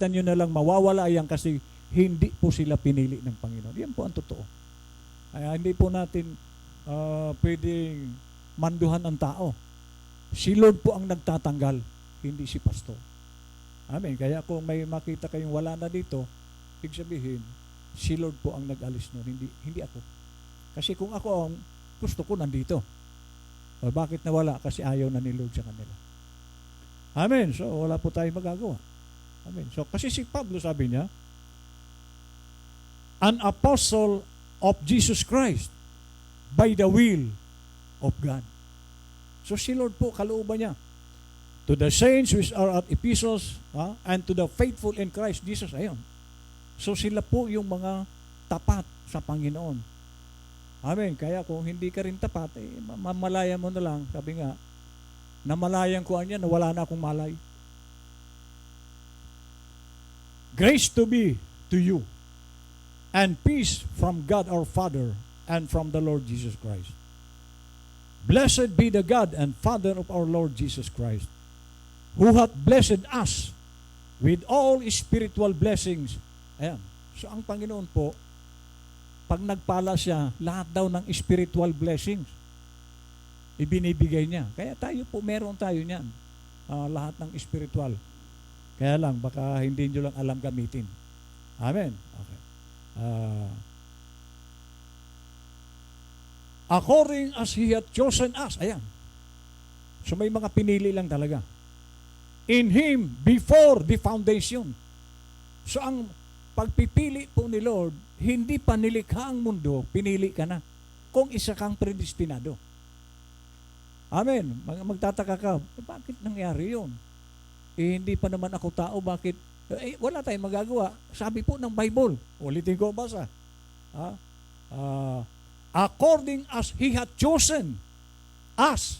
makita nyo na lang mawawala yan kasi hindi po sila pinili ng Panginoon. Yan po ang totoo. Kaya hindi po natin pwedeng manduhan ang tao. Si Lord po ang nagtatanggal, hindi si pastor. Amen. Kaya kung may makita kayong wala na dito, ibig sabihin, si Lord po ang nag-alis nun, hindi ako. Kasi kung ako ang gusto ko nandito. O bakit nawala? Kasi ayaw na ni Lord sa kanila. Amen. So wala po tayong magagawa. Amen. So kasi si Pablo sabi niya, an apostle of Jesus Christ by the will of God. So si Lord po, kalooban niya. To the saints which are at Ephesus, and to the faithful in Christ Jesus. Ayun. So sila po yung mga tapat sa Panginoon. Amen. Kaya kung hindi ka rin tapat, mamalaya mo na lang. Sabi nga, namalayan ko niya na wala na akong malay. Grace to be to you, and peace from God our Father and from the Lord Jesus Christ. Blessed be the God and Father of our Lord Jesus Christ, who hath blessed us with all spiritual blessings. Ayan. So ang Panginoon po, pag nagpala siya, lahat daw ng spiritual blessings ibinibigay niya. Kaya tayo po, meron tayo niyan. Lahat ng spiritual. Kaya lang, baka hindi nyo lang alam gamitin. Amen. Okay. According as He hath chosen us. Ayan. So may mga pinili lang talaga. In Him, before the foundation. So ang pagpipili po ni Lord, hindi pa nilikha ang mundo, pinili ka na. Kung isa kang predestinado. Amen. Magtataka ka, bakit nangyari yun? Hindi pa naman ako tao, bakit? Wala tayong magagawa. Sabi po ng Bible, ulitin ko basa. According as He hath chosen us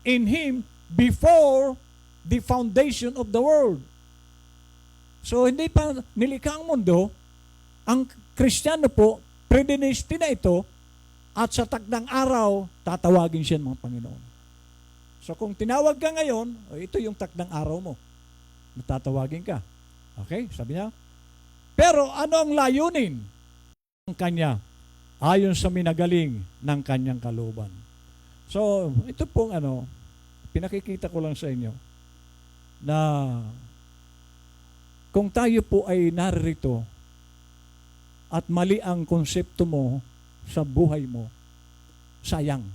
in Him before the foundation of the world. So, hindi pa nilikha ang mundo, ang Kristiyano po, predestina ito, at sa takdang araw, tatawagin siya ng mga Panginoon. So, kung tinawag ka ngayon, ito yung takdang araw mo. Natatawagin ka. Okay? Sabi niya. Pero, ano ang layunin ng Kanya? Ayon sa minagaling ng Kanyang kalooban. So, ito pong pinakikita ko lang sa inyo, na kung tayo po ay naririto at mali ang konsepto mo sa buhay mo, sayang.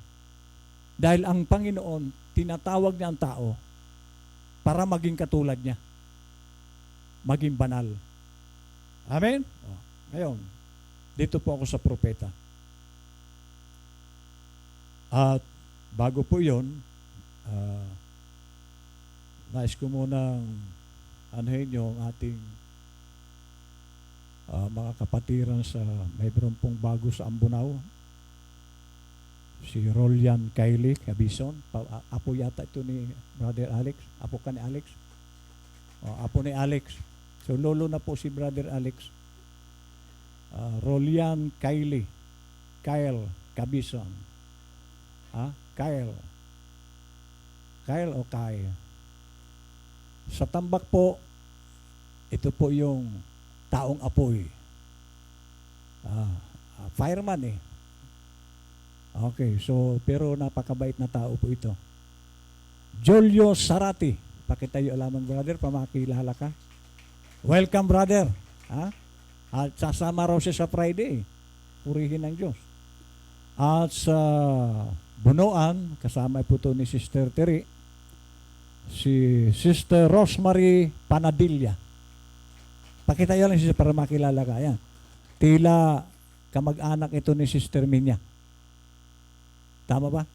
Dahil ang Panginoon, tinatawag niya ang tao para maging katulad niya. Maging banal. Amen? Ngayon, dito po ako sa propeta. At bago po yun, nais ko munang anuhin nyo ang ating mga kapatiran sa mayroon pong bago sa Ambunao. Si Rolian Kylie Cabison. Apo yata ito ni Brother Alex. Apo ka ni Alex? Apo ni Alex. So lolo na po si Brother Alex. Rolian Kylie. Kyle Cabison. Kyle. Kyle o Kyle? Sa tambak po, ito po yung taong apoy. Fireman eh. Okay, so pero napakabait na tao po ito. Julio Sarati. Pakitayo alaman, brother, pamakilala ka. Welcome, brother. At sasama raw siya sa Friday. Purihin ng Diyos. At sa Bunuan, kasama po ito ni Sister Terry, si Sister Rosemary Panadilla. Pakitayo lang siya para makilala ka. Ayan. Tila kamag-anak ito ni Sister Minya. Tama ba?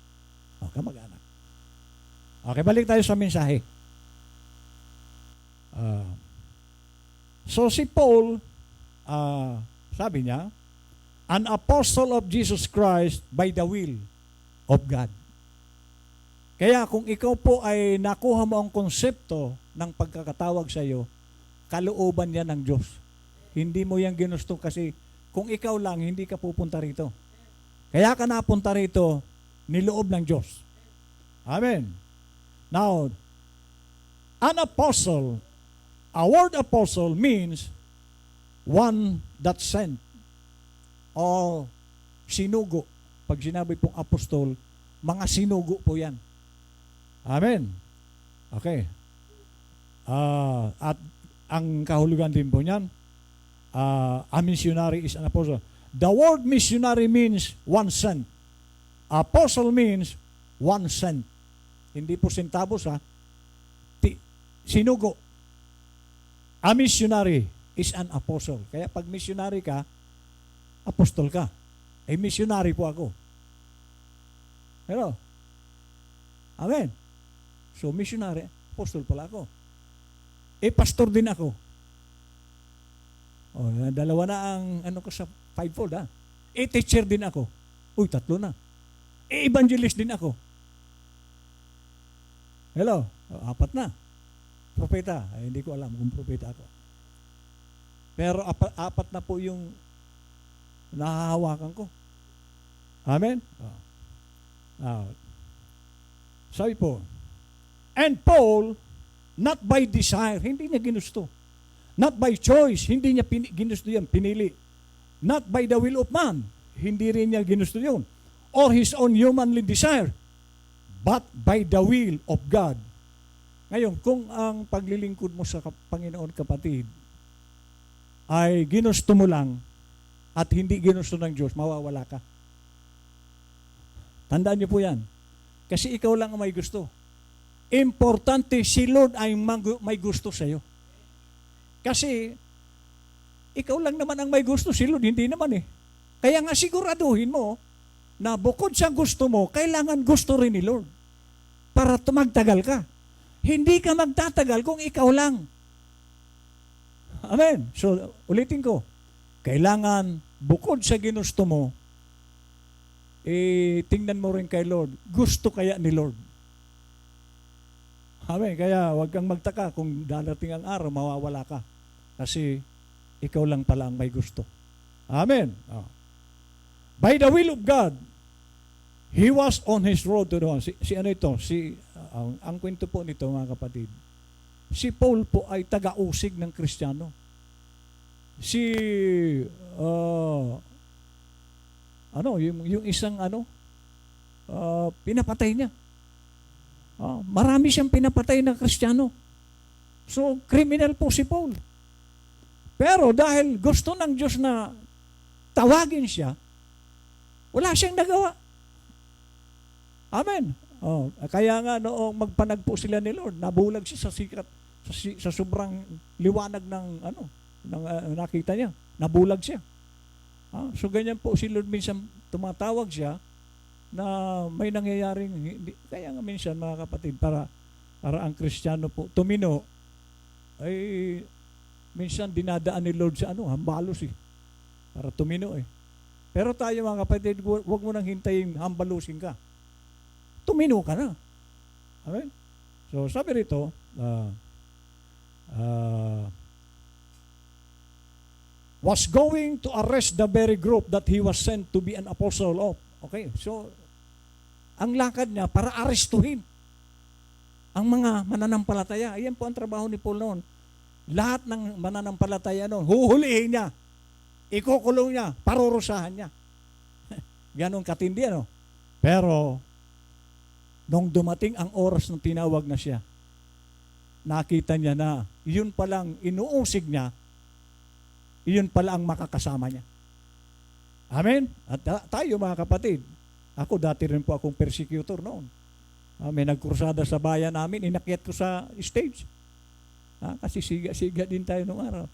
Kamag-anak. Okay, balik tayo sa mensahe. So si Paul, sabi niya, an apostle of Jesus Christ by the will of God. Kaya kung ikaw po ay nakuha mo ang konsepto ng pagkakatawag sa iyo, kalooban yan ng Diyos. Hindi mo yan ginusto kasi kung ikaw lang, hindi ka pupunta rito. Kaya ka napunta rito, niloob ng Diyos. Amen. Now, an apostle A word apostle means one that sent or sinugo. Pag sinabi pong apostol, mga sinugo po yan. Amen. Okay. At ang kahulugan din po niyan, a missionary is an apostle. The word missionary means one sent. Apostle means one sent. Hindi po centavos ha. Sinugo. A missionary is an apostle. Kaya pag missionary ka, apostol ka. Eh missionary po ako. Hello? Amen. So missionary, apostol pala ako. Eh pastor din ako. O, dalawa na ang ano ko sa fivefold ha. Eh teacher din ako. Uy, 3 na. Eh evangelist din ako. Hello? O, 4 na. Propeta. Ay, hindi ko alam kung propeta ako. Pero 4 na po yung nahahawakan ko. Amen? Sabi po, and Paul, not by desire, hindi niya ginusto. Not by choice, hindi niya ginusto yan, pinili. Not by the will of man, hindi rin niya ginusto yun. Or his own humanly desire, but by the will of God. Ngayon, kung ang paglilingkod mo sa Panginoon, kapatid, ay ginusto mo lang at hindi ginusto ng Diyos, mawawala ka. Tandaan niyo po yan. Kasi ikaw lang ang may gusto. Importante, si Lord ay may gusto sa iyo. Kasi, ikaw lang naman ang may gusto, si Lord hindi naman eh. Kaya nga siguraduhin mo na bukod sa gusto mo, kailangan gusto rin ni Lord para magtagal ka. Hindi ka magtatagal kung ikaw lang. Amen. So, ulitin ko. Kailangan, bukod sa ginusto mo, tingnan mo rin kay Lord. Gusto kaya ni Lord? Amen. Kaya huwag kang magtaka kung darating ang araw, mawawala ka. Kasi ikaw lang pala ang may gusto. Amen. By the will of God, he was on his road to the one. Si ano ito? Ang kwento po nito, mga kapatid. Si Paul po ay taga-usig ng Kristiyano. Yung isang pinapatay niya. Marami siyang pinapatay na Kristiyano. So, criminal po si Paul. Pero dahil gusto ng Diyos na tawagin siya, wala siyang nagawa. Amen. Kaya nga noong magpanagpo sila ni Lord, nabulag siya sa sikat, sa sobrang liwanag ng nakita niya. Nabulag siya. So ganyan po si Lord, minsan tumatawag siya na may nangyayaring kaya nga minsan, mga kapatid, para ang Kristiyano po tumino, ay minsan dinadaan ni Lord sa hambalos para tumino Pero tayo, mga kapatid, huwag mo nang hintayin hambalusin ka. Tumino ka na. Amen? So sabi rito, was going to arrest the very group that he was sent to be an apostle of. Okay, so ang lakad niya para arestuhin ang mga mananampalataya. Ayan po ang trabaho ni Paul noon. Lahat ng mananampalataya noon, huhulihin niya, ikukulong niya, parurusahan niya. Ganon katindi, Pero, nung dumating ang oras ng tinawag na siya, nakita niya na yun palang inuusig niya, iyon pala ang makakasama niya. Amen? At tayo, mga kapatid, ako dati rin po akong persecutor noon. May nagkrusada sa bayan namin, inakyat ko sa stage. Kasi siga-siga din tayo nung araw.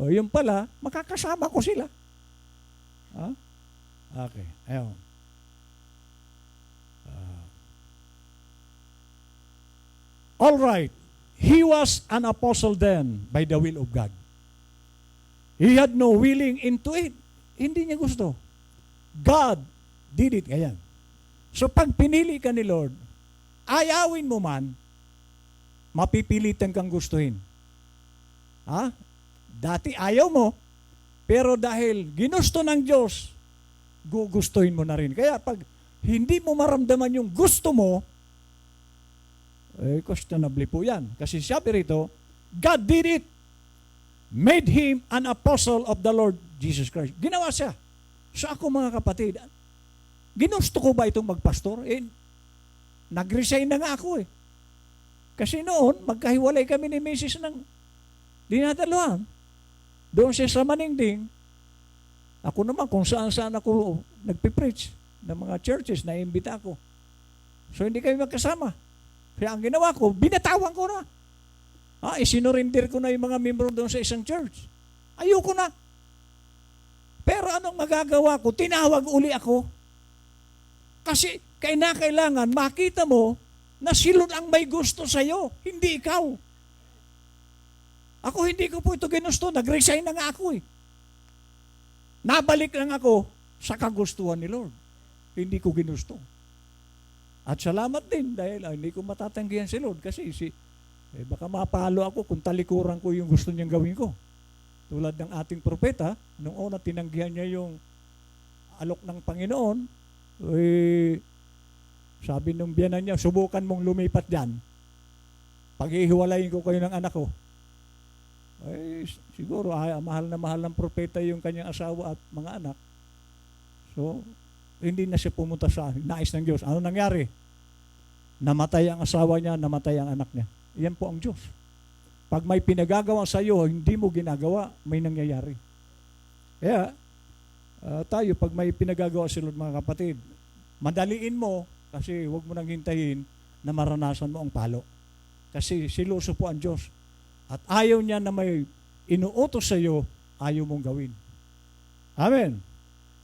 Yun pala, makakasama ko sila. Okay, ayun. All right. He was an apostle then by the will of God. He had no willing into it. Hindi niya gusto. God did it. Ganyan. So pag pinili ka ni Lord, ayawin mo man, mapipilitan kang gustuhin. Dati ayaw mo, pero dahil ginusto ng Diyos, gugustuhin mo na rin. Kaya pag hindi mo maramdaman yung gusto mo, questionable po yan. Kasi sabi rito, God did it. Made him an apostle of the Lord Jesus Christ. Ginawa siya. So ako mga kapatid, ginusto ko ba itong magpastor? Nag-resign na nga ako eh. Kasi noon, magkahiwalay kami ni Mrs. ng dinadaluhan. Doon siya sa Maningding. Ako naman kung saan-saan ako nagpipreach ng mga churches na imbita ako. So hindi kami magkasama. Kaya ang ginawa ko, binatawan ko na. Isinurindir ko na yung mga membro doon sa isang church. Ayoko na. Pero anong magagawa ko? Tinawag uli ako. Kasi kailangan makita mo na si Lord ang may gusto sa'yo, hindi ikaw. Ako hindi ko po ito ginusto. Nag-resign na nga ako eh. Nabalik lang ako sa kagustuhan ni Lord. Hindi ko ginusto. At salamat din dahil hindi ko matatanggihan si Lord kasi baka mapalo ako kung talikuran ko yung gusto niyang gawin ko. Tulad ng ating propeta, nung una tinanggihan niya yung alok ng Panginoon, sabi nung biyanan niya, subukan mong lumipat dyan. Pag-ihiwalayin ko kayo ng anak ko. Siguro mahal ng propeta yung kanyang asawa at mga anak. So, hindi na siya pumunta sa nais ng Diyos. Ano nangyari? Namatay ang asawa niya, namatay ang anak niya. Yan po ang Diyos. Pag may pinagagawa sa iyo, hindi mo ginagawa, may nangyayari. Kaya, tayo, pag may pinagagawa si Lord mga kapatid, madaliin mo, kasi huwag mo nang hintayin na maranasan mo ang palo. Kasi siloso po ang Diyos. At ayaw niya na may inuutos sa iyo, ayaw mong gawin. Amen.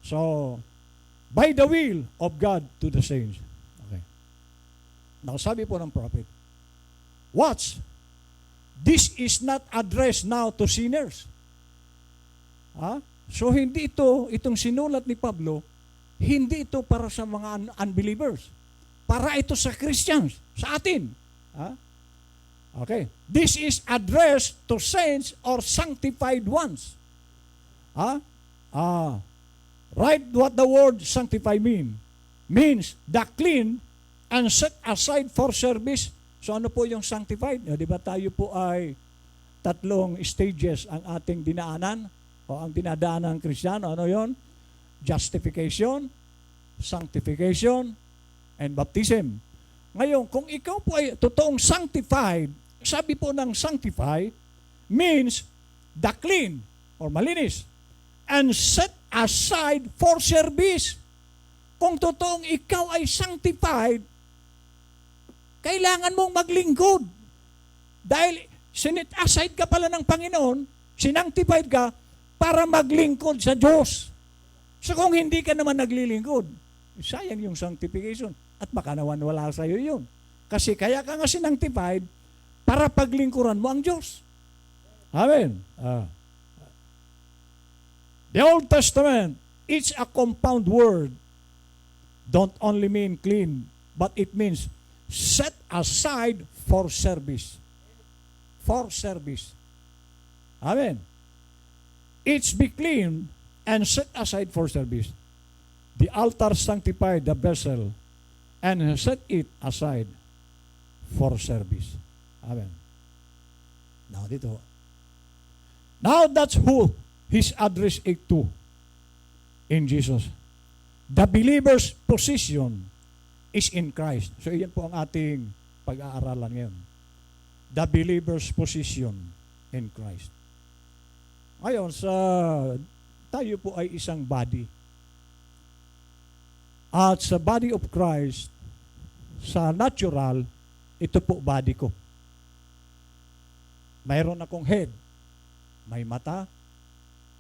So, by the will of God to the saints. Okay. Now, sabi po ng prophet, watch, this is not addressed now to sinners. So, hindi itong sinulat ni Pablo, hindi ito para sa mga unbelievers. Para ito sa Christians, sa atin. Okay. This is addressed to saints or sanctified ones. Right, what the word sanctify means the clean and set aside for service. So ano po yung sanctified? Di ba tayo po ay tatlong stages ang ating dinaanan o ang dinadaanan ng Kristiyano. Ano yon? Justification, sanctification, and baptism. Ngayon, kung ikaw po ay totoong sanctified, sabi po ng sanctify means the clean or malinis and set aside for service. Kung totoong ikaw ay sanctified, kailangan mong maglingkod. Dahil sinet aside ka pala ng Panginoon, sinangtified ka para maglingkod sa Diyos. So kung hindi ka naman naglilingkod, sayang yung sanctification. At baka naman wala sa iyo yun. Kasi kaya ka nga sinangtified para paglingkuran mo ang Diyos. Amen. The Old Testament, it's a compound word. Don't only mean clean, but it means set aside for service. For service. Amen. It's be clean and set aside for service. The altar sanctified the vessel and set it aside for service. Amen. Now, dito. Now, that's who his address is to in Jesus. The believer's position is in Christ. So, iyan po ang ating pag-aaralan ngayon. The believer's position in Christ. Ngayon, tayo po ay isang body. At sa body of Christ, sa natural, ito po body ko. Mayroon akong head. May mata,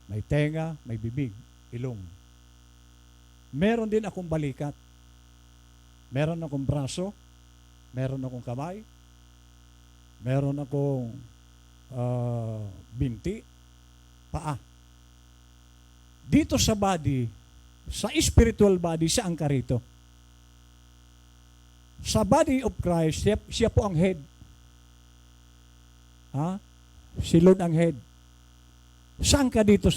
may tenga, may bibig, ilong. Meron din akong balikat. Meron akong braso, meron akong kamay, meron akong binti, paa. Dito sa body, sa spiritual body, saan ka rito? Sa body of Christ, siya po ang head. Si Lord ang head. Saan ka dito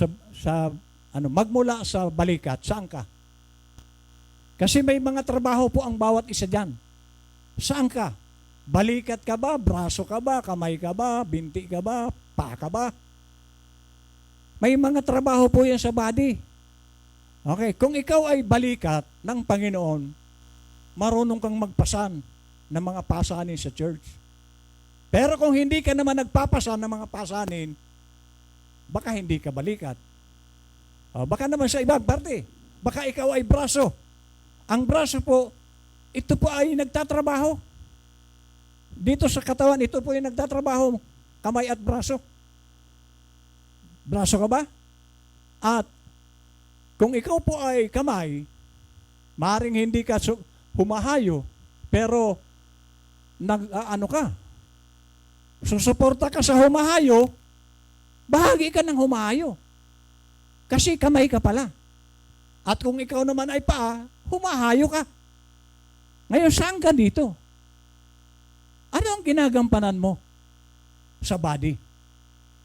magmula sa balikat, saan ka? Kasi may mga trabaho po ang bawat isa dyan. Saan ka? Balikat ka ba? Braso ka ba? Kamay ka ba? Binti ka ba? Paa ka ba? May mga trabaho po yan sa body. Okay, kung ikaw ay balikat ng Panginoon, marunong kang magpasan ng mga pasanin sa church. Pero kung hindi ka naman nagpapasan ng mga pasanin, baka hindi ka balikat. Baka naman sa ibang parte. Baka ikaw ay braso. Ang braso po, ito po ay nagtatrabaho. Dito sa katawan, ito po yung nagtatrabaho. Kamay at braso. Braso ka ba? At kung ikaw po ay kamay, maring hindi ka humahayo, pero ano ka, susuporta ka sa humahayo, bahagi ka ng humahayo. Kasi kamay ka pala. At kung ikaw naman ay paa, humahayo ka. Ngayon, saan ka dito? Ano ang ginagampanan mo sa body?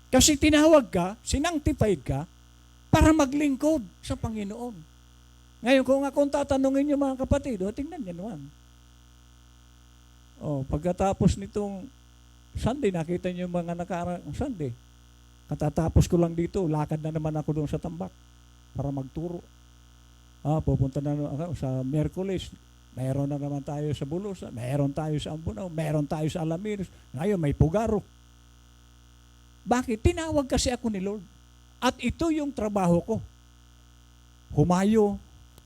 Kasi tinawag ka, sinangtified ka, para maglingkod sa Panginoon. Ngayon, kung akong tatanungin niyo mga kapatid, tingnan niyo naman. Pagkatapos nitong Sunday, nakita niyo yung mga nakaraang Sunday. Katatapos ko lang dito, lakad na naman ako doon sa tambak para magturo. Pupunta na ako sa Miyerkules. Mayroon na naman tayo sa Bulos, mayroon tayo sa Ambunaw, mayroon tayo sa Alaminos. Ngayon may Pugaro. Bakit? Tinawag kasi ako ni Lord. At ito yung trabaho ko. Humayo,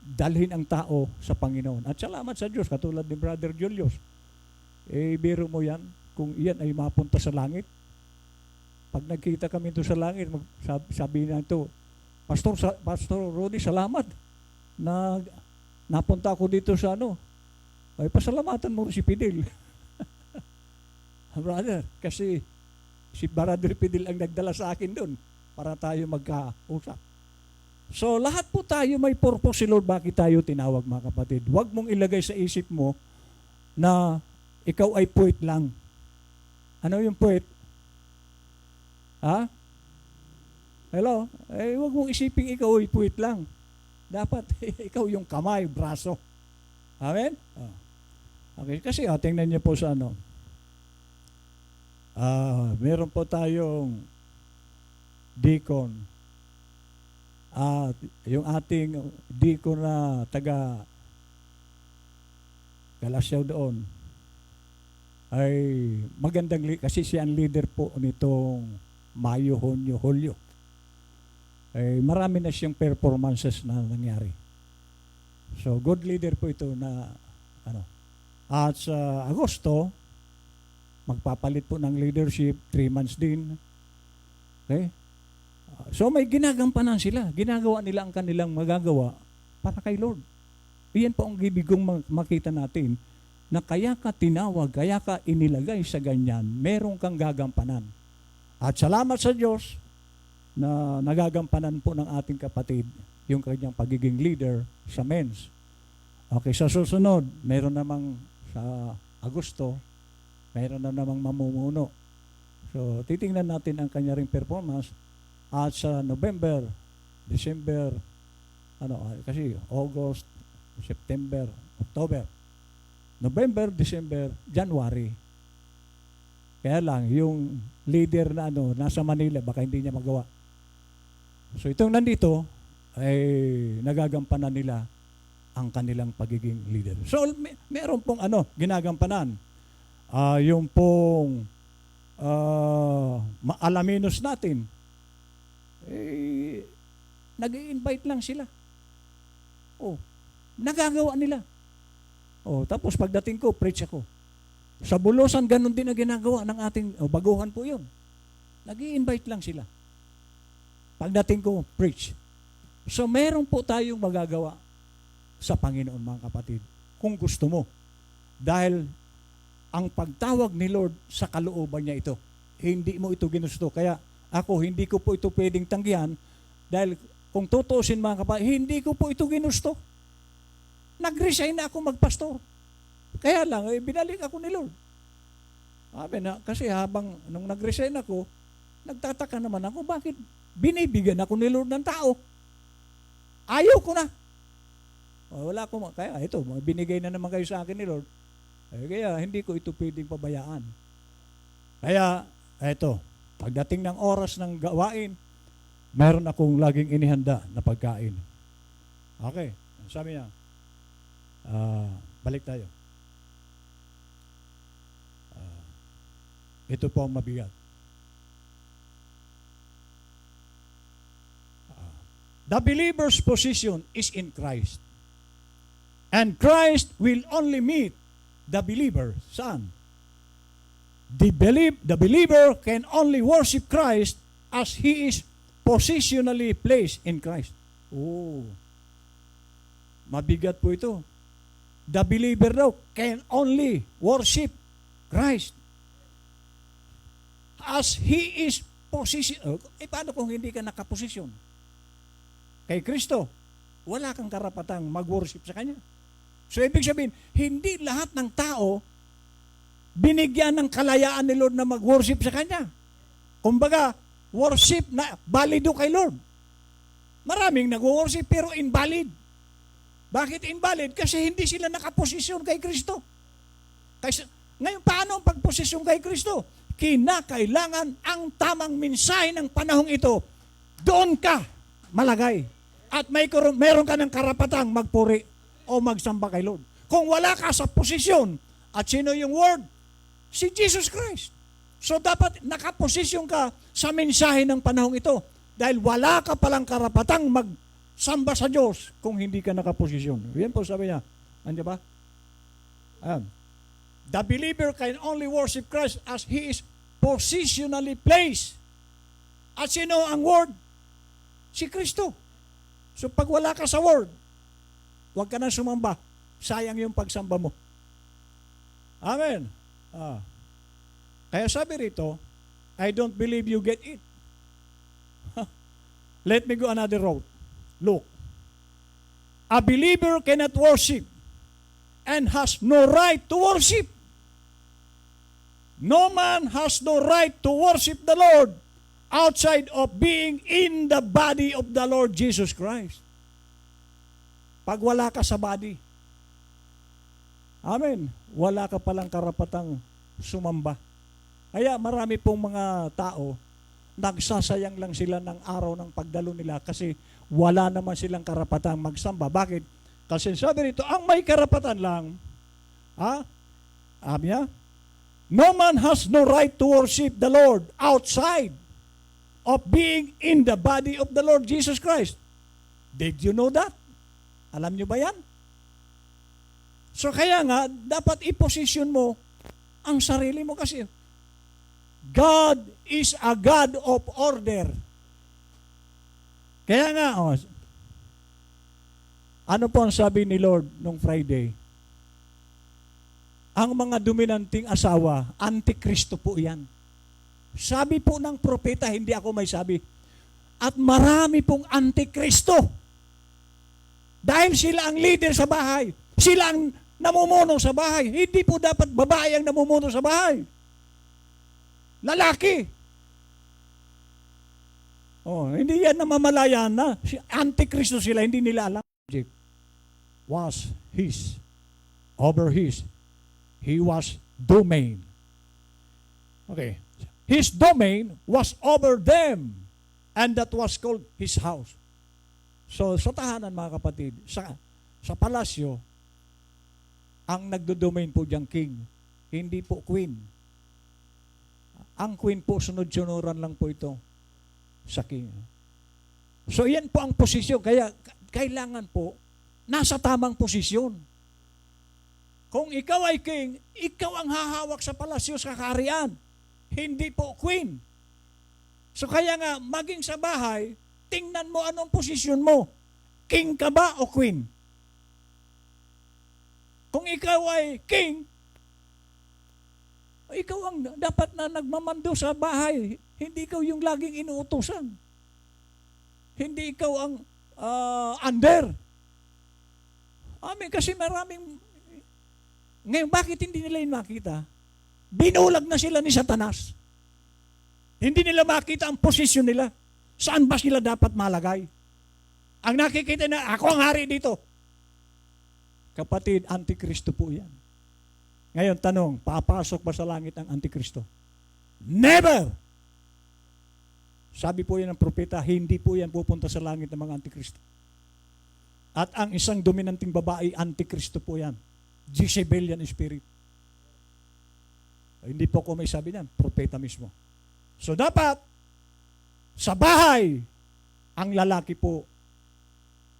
dalhin ang tao sa Panginoon. At salamat sa Diyos, katulad ni Brother Julius. Biro mo yan, kung iyan ay mapunta sa langit. Pag nagkita kami ito sa langit, sabi na ito, Pastor Rudy, salamat na napunta ako dito sa ay pasalamatan mo si Pidil. Brother, kasi si Brother Pidil ang nagdala sa akin doon para tayo magkausap. So, lahat po tayo may purpose si Lord bakit tayo tinawag, mga kapatid. Huwag mong ilagay sa isip mo na ikaw ay puwet lang. Ano yung puwet? Ha? Hello? Huwag mong isiping ikaw ay puwet lang. Dapat ikaw yung kamay, braso. Amen? Okay, kasi tingnan niyo po sa meron po tayong deacon. At yung ating deacon na taga Galasyaw doon ay magandang kasi siya ang leader po nitong Mayo, Hunyo, Hulyo. Marami na siyang performances na nangyari. So, good leader po ito na At sa Agosto, magpapalit po ng leadership, 3 months din. Okay? So, may ginagampanan sila. Ginagawa nila ang kanilang magagawa para kay Lord. Iyan po ang ibig kong makita natin na kaya ka tinawag, kaya ka inilagay sa ganyan, meron kang gagampanan. At salamat sa Diyos na nagagampanan po ng ating kapatid yung kanyang pagiging leader sa men's. Okay, sa susunod, meron namang sa Agosto, meron na namang mamumuno. So, titingnan natin ang kanya ring performance. At sa November, December, kasi August, September, October, November, December, January. Kaya lang, yung leader na nasa Manila, baka hindi niya magawa. So itong nandito, ay nagagampanan nila ang kanilang pagiging leader. So meron pong ginagampanan. Yung pong Alaminos natin, nag-i-invite lang sila. Nagagawa nila. Tapos pagdating ko, preach ako. Sa Bulosan, ganun din na ginagawa ng ating baguhan po yun. Nag-i-invite lang sila. Pagdating ko, preach. So, meron po tayong magagawa sa Panginoon, mga kapatid, kung gusto mo. Dahil ang pagtawag ni Lord sa kalooban niya ito, hindi mo ito ginusto. Kaya ako, hindi ko po ito pwedeng tanggihan dahil kung tutusin, mga kapatid, hindi ko po ito ginusto. Nag-resign na ako magpastor. Kaya lang, binalik ako ni Lord. Kasi nung nag-resign ako, nagtataka naman ako, bakit binibigyan ako ni Lord ng tao? Ayaw ko na. Wala ko, kaya ito, binigay na naman kayo sa akin ni Lord. Kaya hindi ko ito pwedeng pabayaan. Kaya, eto, pagdating ng oras ng gawain, meron akong laging inihanda na pagkain. Okay, sabi niya, balik tayo. Ito po ang mabigat. The believer's position is in Christ. And Christ will only meet the believer. Saan? The believer can only worship Christ as he is positionally placed in Christ. Oh, mabigat po ito. The believer daw can only worship Christ as he is position. Paano kung hindi ka nakaposisyon? Kay Kristo, wala kang karapatang mag-worship sa Kanya. So, ibig sabihin, hindi lahat ng tao binigyan ng kalayaan ni Lord na mag-worship sa Kanya. Kumbaga, worship na valido kay Lord. Maraming nag-worship pero invalid. Bakit invalid? Kasi hindi sila nakaposisyon kay Kristo. Kasi, ngayon, paano ang pagposisyon kay Kristo? Kinakailangan ang tamang mensahe ng panahong ito. Doon ka malagay. At meron ka ng karapatang magpuri o magsamba kay Lord. Kung wala ka sa posisyon, at sino yung word? Si Jesus Christ. So dapat nakaposisyon ka sa mensahe ng panahong ito. Dahil wala ka palang karapatang magsamba sa Diyos kung hindi ka nakaposisyon. Yan po sabi niya. Andiyan ba? Ayan. The believer can only worship Christ as he is positionally placed. At sino ang word? Si Kristo. So pag wala ka sa word, huwag ka nang sumamba. Sayang yung pagsamba mo. Amen. Kaya sabi rito, I don't believe you get it. Let me go another road. Look. A believer cannot worship and has no right to worship. No man has no right to worship the Lord outside of being in the body of the Lord Jesus Christ. Pag wala ka sa body, amen, wala ka palang karapatang sumamba. Kaya marami pong mga tao, nagsasayang lang sila ng araw ng pagdalo nila kasi wala naman silang karapatang magsamba. Bakit? Kasi sabi rito, ang may karapatan lang, sabi niya, no man has no right to worship the Lord outside of being in the body of the Lord Jesus Christ. Did you know that? Alam nyo ba yan? So kaya nga, dapat iposisyon mo ang sarili mo kasi God is a God of order. Kaya nga, ano po ang sabi ni Lord nung Friday? Ang mga dominanting asawa, antikristo po yan. Sabi po ng propeta, hindi ako may sabi. At marami pong antikristo. Dahil sila ang leader sa bahay. Sila ang namumuno sa bahay. Hindi po dapat babae ang namumuno sa bahay. Lalaki. Hindi yan namamalayan na. Antikristo sila, hindi nila alam. Was his, over his. He was domain. Okay. His domain was over them. And that was called his house. So, sa tahanan mga kapatid, sa palasyo, ang nagdo-domain po diyang king. Hindi po queen. Ang queen po, sunod-sunuran lang po ito sa king. So, yan po ang posisyon. Kaya, kailangan po, nasa tamang posisyon. Kung ikaw ay king, ikaw ang hahawak sa palasyo sa kaharian. Hindi po queen. So kaya nga, maging sa bahay, tingnan mo anong posisyon mo. King ka ba o queen? Kung ikaw ay king, ikaw ang dapat na nagmamando sa bahay. Hindi ikaw yung laging inuutusan. Hindi ikaw ang under. Amen, kasi maraming... Ngayon, bakit hindi nila yun makita? Binulag na sila ni Satanas. Hindi nila makita ang posisyon nila. Saan ba sila dapat malagay? Ang nakikita na, ako ang hari dito. Kapatid, antikristo po yan. Ngayon, tanong, papasok ba sa langit ang Antikristo? Never! Sabi po yan ng propeta, hindi po yan pupunta sa langit ng mga Antikristo. At ang isang dominanting babae, Antikristo po yan. Jezebelian spirit. Hindi po ko may sabi niyan, propeta mismo. So dapat, sa bahay, ang lalaki po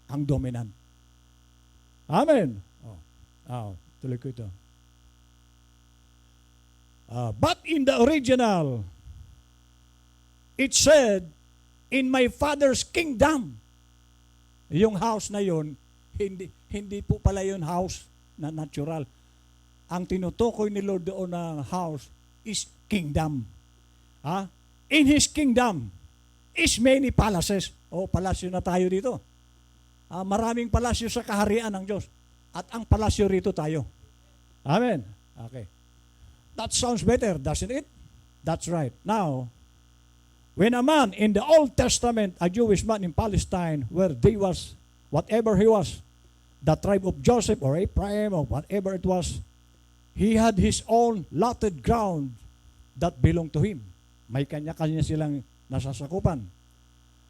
ang dominant. Amen. Tuloy ko ito. But in the original, it said, in my Father's kingdom. Yung house na yun, hindi po pala yun house na natural. Ang tinutukoy ni Lord doon na house is kingdom. In His kingdom is many palaces. Palasyo na tayo dito. Maraming palasyo sa kaharian ng Diyos. At ang palasyo rito tayo. Amen. Okay. That sounds better, doesn't it? That's right. Now, when a man in the Old Testament, a Jewish man in Palestine, where they was, whatever he was, the tribe of Joseph or Ephraim or whatever it was, he had his own allotted ground that belonged to him. May kanya-kanya silang nasasakupan.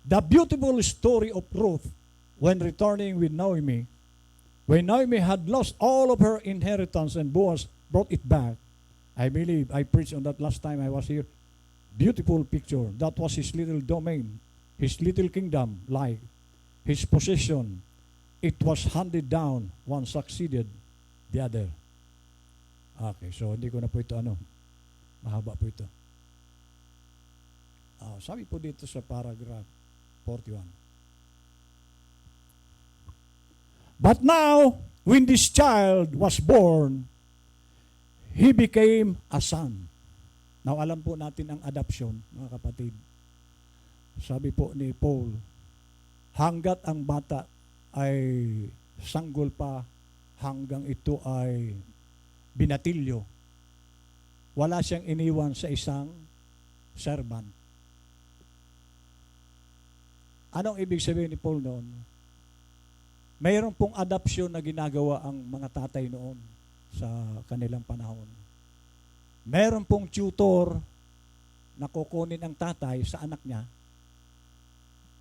The beautiful story of Ruth when returning with Naomi, when Naomi had lost all of her inheritance and Boaz brought it back. I believe I preached on that last time I was here. Beautiful picture. That was his little domain, his little kingdom, like his possession. It was handed down. One succeeded the other. Okay, so hindi ko na po ito mahaba po ito. Sabi po dito sa paragraph 41. But now, when this child was born, he became a son. Now, alam po natin ang adoption, mga kapatid. Sabi po ni Paul, hanggat ang bata ay sanggol pa, hanggang ito ay binatilyo, wala siyang iniwan sa isang servant. Anong ibig sabihin ni Paul noon? Mayroon pong adoption na ginagawa ang mga tatay noon sa kanilang panahon. Meron pong tutor na kukunin ang tatay sa anak niya.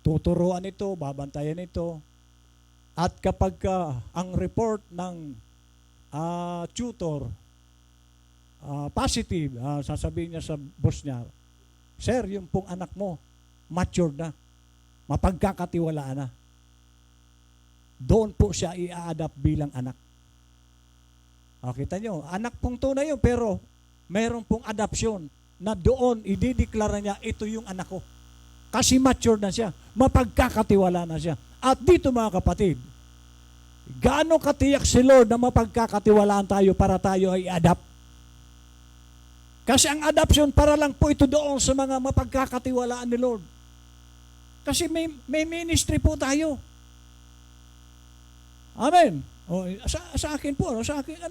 Tuturuan ito, babantayan ito. At kapag ang report ng tutor positive, sasabihin niya sa boss niya, sir, yung pong anak mo, matured na. Mapagkakatiwalaan na. Doon po siya i-adapt bilang anak. Kita nyo, anak pong tunay yun, pero mayroon pong adoption na doon idideklara niya, ito yung anak ko. Kasi mature na siya, mapagkakatiwala na siya. At dito mga kapatid, gaano katiyak si Lord na mapagkakatiwalaan tayo para tayo ay adapt? Kasi ang adoption para lang po ito doon sa mga mapagkakatiwalaan ni Lord. Kasi may ministry po tayo. Amen. Sa akin po, sa akin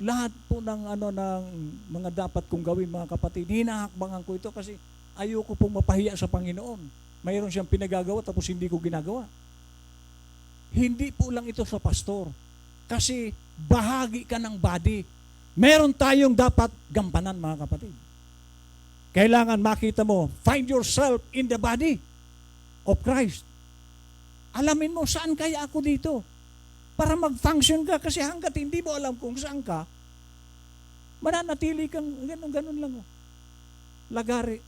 lahat po ng ng mga dapat kong gawin mga kapatid, hinahakbangan ko ito kasi ayoko pong mapahiya sa Panginoon. Mayroon siyang pinagagawa tapos hindi ko ginagawa. Hindi po lang ito sa pastor. Kasi bahagi ka ng body. Meron tayong dapat gampanan mga kapatid. Kailangan makita mo, find yourself in the body of Christ. Alamin mo, saan kaya ako dito? Para mag-function ka, kasi hanggat hindi mo alam kung saan ka, mananatili kang ganun lang. Lagari.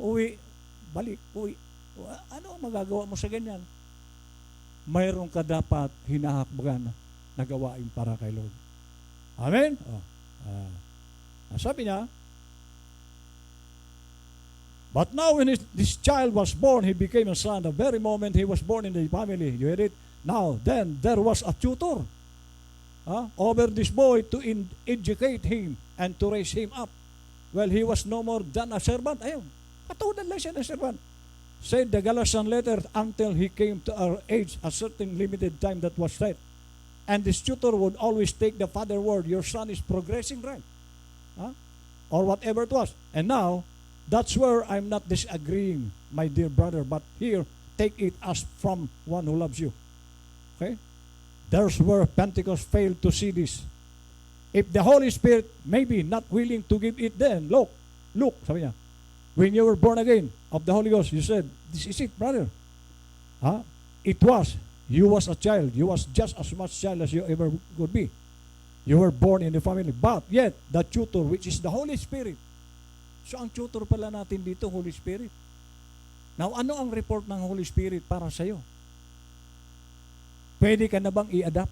Uwi, balik, uwi. Ano magagawa mo sa ganyan? Mayroon ka dapat hinahakbagan na gawain para kay Lord. Amen? Sabi niya, but now when this child was born, he became a son. The very moment he was born in the family, you hear it? Now, then, there was a tutor over this boy to educate him and to raise him up. Well, he was no more than a servant. Ayun, katulad lang siya ng servant. Said the Galatian letter, until he came to our age, a certain limited time that was set. And this tutor would always take the father word, your son is progressing right. Or whatever it was. And now, that's where I'm not disagreeing, my dear brother, but here, take it as from one who loves you. Okay? There's where Pentecost failed to see this. If the Holy Spirit maybe not willing to give it then, look, sabi niya, when you were born again of the Holy Ghost, you said, this is it, brother. You was a child. You was just as much child as you ever could be. You were born in the family. But yet, the tutor, which is the Holy Spirit. So, ang tutor pala natin dito, Holy Spirit. Now, ano ang report ng Holy Spirit para sa'yo? Pwede ka na bang i-adapt?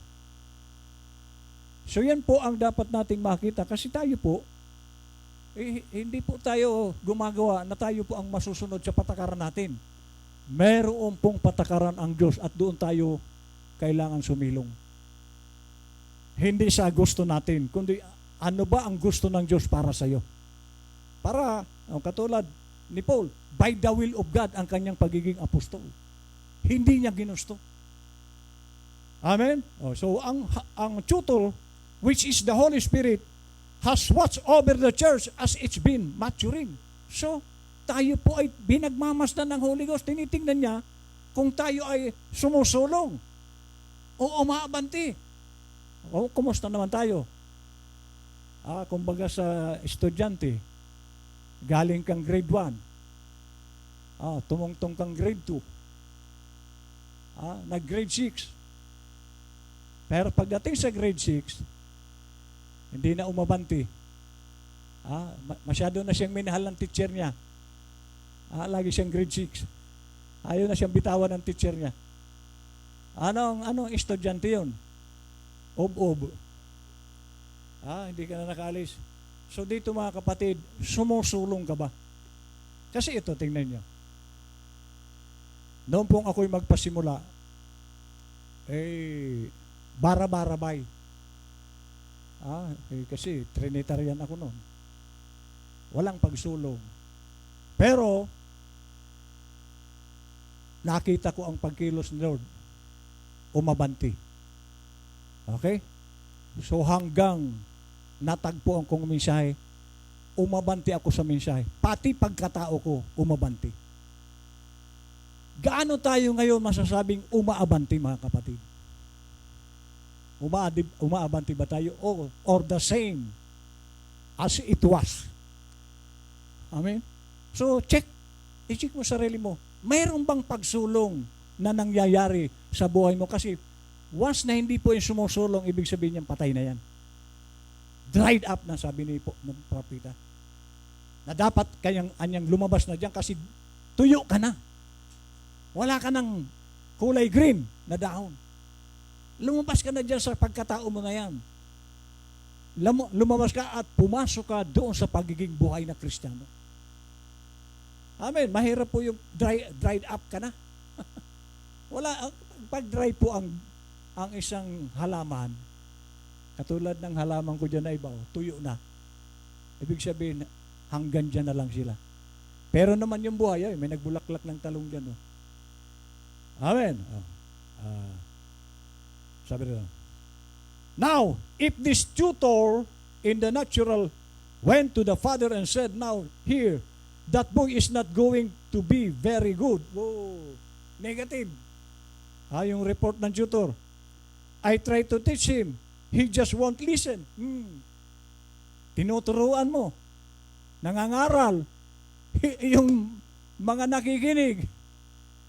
So, yan po ang dapat nating makita. Kasi tayo po, hindi po tayo gumagawa na tayo po ang masusunod sa patakaran natin. Meron pong patakaran ang Diyos at doon tayo kailangan sumilong. Hindi sa gusto natin, kundi ano ba ang gusto ng Diyos para sa iyo? Para, katulad ni Paul, by the will of God ang kanyang pagiging apostol. Hindi niya ginusto. Amen? So, ang tutor, which is the Holy Spirit, has watched over the church as it's been maturing. So, tayo po ay binagmamasdan ng Holy Ghost. Tinitingnan niya kung tayo ay sumusulong o umaabanti. O, kumusta naman tayo? Kumbaga sa estudyante, galing kang grade 1, tumungtong kang grade 2, nag-grade 6. Pero pagdating sa grade 6, hindi na umabanti. Masyado na siyang minahal ng teacher niya. Lagi siyang grade 6. Ayaw na siyang bitawan ng teacher niya. Anong estudyante yun? Ob-ob. Hindi ka na nakaalis. So dito mga kapatid, sumusulong ka ba? Kasi ito, tingnan niyo. Noon pong ako'y magpasimula, bara-barabay. Kasi Trinitarian ako noon. Walang pagsulong. Pero, nakita ko ang pagkilos ni Lord. Umabanti. Okay? So hanggang natagpo ang kong mensahe, umabanti ako sa mensahe. Pati pagkatao ko, umabanti. Gaano tayo ngayon masasabing umaabanti, mga kapatid? Umaabanti ba tayo? Or the same as it was? Amen? So, i-check mo sarili mo. Mayroon bang pagsulong na nangyayari sa buhay mo? Kasi once na hindi po yung sumusulong, ibig sabihin niyan, patay na yan. Dried up na, sabi ng propeta. Na dapat anyang lumabas na diyan kasi tuyo ka na. Wala ka ng kulay green na dahon. Lumabas ka na diyan sa pagkatao mo na yan. Lumabas ka at pumasok ka doon sa pagiging buhay na Kristiyano. Amen. Mahirap po yung dried up ka na. Wala, pag dry po ang isang halaman, katulad ng halaman ko dyan na iba, tuyo na. Ibig sabihin, hanggang dyan na lang sila. Pero naman yung buhay, may nagbulaklak ng talong dyan. Amen. Sabi nila. Now, if this tutor in the natural went to the father and said, now, here, that boy is not going to be very good. Whoa, negative. Yung report ng tutor. I try to teach him. He just won't listen. Tinuturuan mo. Nangangaral. Yung mga nakikinig,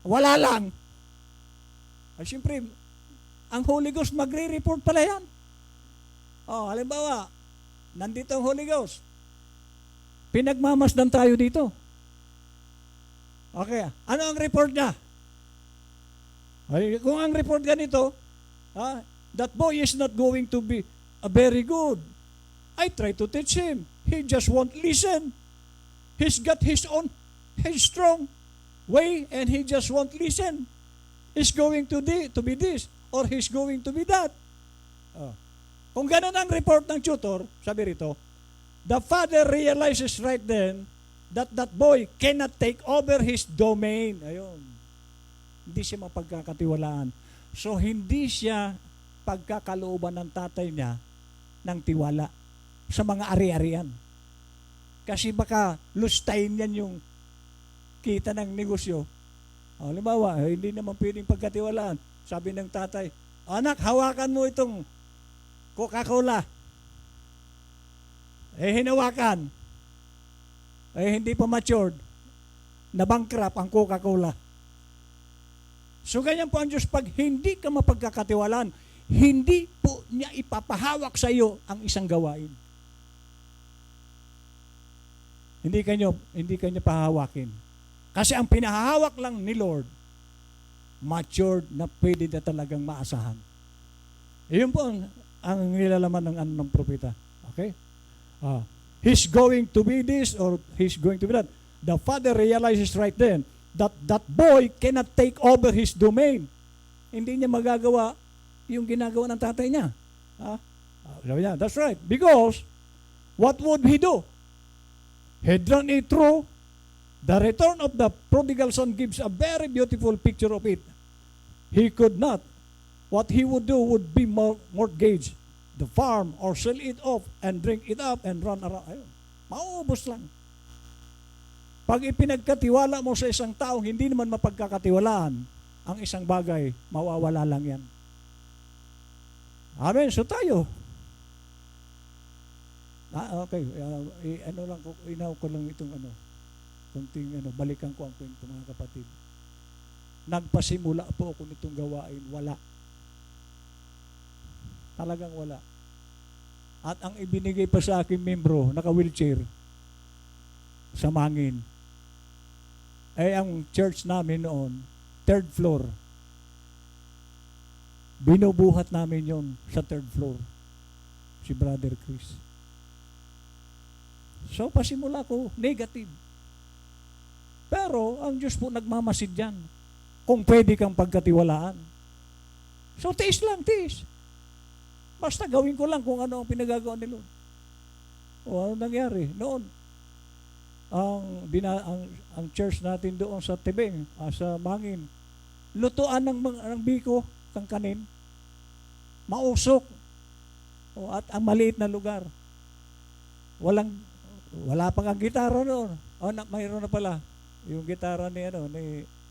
wala lang. Ay, siyempre, ang Holy Ghost magre-report pala yan. Halimbawa, nandito ang Holy Ghost. Pinagmamasdan tayo dito. Okay, ano ang report niya? Ay, kung ang report ganito, that boy is not going to be very good. I try to teach him. He just won't listen. He's got his own strong way and he just won't listen. He's going to be this or he's going to be that. Kung ganun ang report ng tutor, sabi rito, the father realizes right then that boy cannot take over his domain. Ayun. Hindi siya mapagkakatiwalaan. So, hindi siya pagkakalooban ng tatay niya ng tiwala sa mga ari-arian. Kasi baka lustayin yan yung kita ng negosyo. Halimbawa, hindi naman pwedeng pagkatiwalaan. Sabi ng tatay, Anak, hawakan mo itong Coca-Cola. Hinawakan. Hindi pa matured. Na-bankrupt ang Coca-Cola. So ganyan po ang Diyos, pag hindi ka mapagkakatiwalaan, hindi po niya ipapahawak sa iyo ang isang gawain. Hindi kanyo pahawakin. Kasi ang pinahawak lang ni Lord, matured na pwede na talagang maasahan. Iyon po ang nilalaman ng propeta. Okay? He's going to be this or he's going to be that. The father realizes right then that that boy cannot take over his domain. Hindi niya magagawa yung ginagawa ng tatay niya. Sabi niya, that's right. Because, what would he do? He'd run it through. The return of the prodigal son gives a very beautiful picture of it. He could not. What he would do would be mortgage the farm or sell it off and drink it up and run around. Ayun. Mauubos lang. Pag ipinagkatiwala mo sa isang taong hindi naman mapagkakatiwalaan, ang isang bagay, mawawala lang yan. Amen. So tayo. Okay. Inaw ko lang itong kunting balikan ko ang kwento, mga kapatid. Nagpasimula po ako nitong gawain, wala. Talagang wala. At ang ibinigay pa sa akin membro, naka-wheelchair, sa Mangin. Ang church namin noon, 3rd floor. Binubuhat namin yon sa 3rd floor. Si Brother Chris. So, pasimula ko, negative. Pero, ang Diyos po nagmamasid dyan. Kung pwede kang pagkatiwalaan. So, tiis lang, tiis. Basta gawin ko lang kung ano ang pinagagawa ni Lord. O, ano nangyari? Noon, ang church natin doon sa Tibeng, sa Mangin, lutuan ng biko, kang kanin, mausok, at ang maliit na lugar. Wala pang ang gitara noon. Mayroon na pala. Yung gitara ni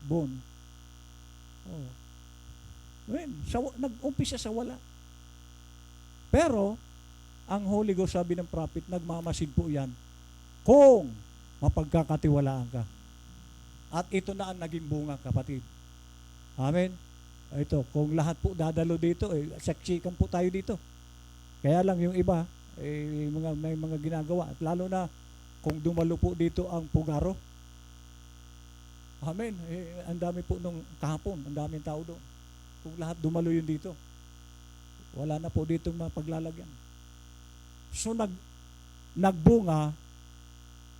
Boone. Nag-umpisa sa wala. Pero, ang Holy Ghost, sabi ng prophet, nagmamasid po yan kung mapagkakatiwalaan ka. At ito na ang naging bunga, kapatid. Amen? Ito, kung lahat po dadalo dito, saksikan po tayo dito. Kaya lang yung iba, may mga ginagawa. At lalo na, kung dumalo po dito ang Pugaro. Amen? Ang dami po nung kahapon, ang daming tao doon. Kung lahat dumalo yun dito, wala na po dito mapaglalagyan. So, nagbunga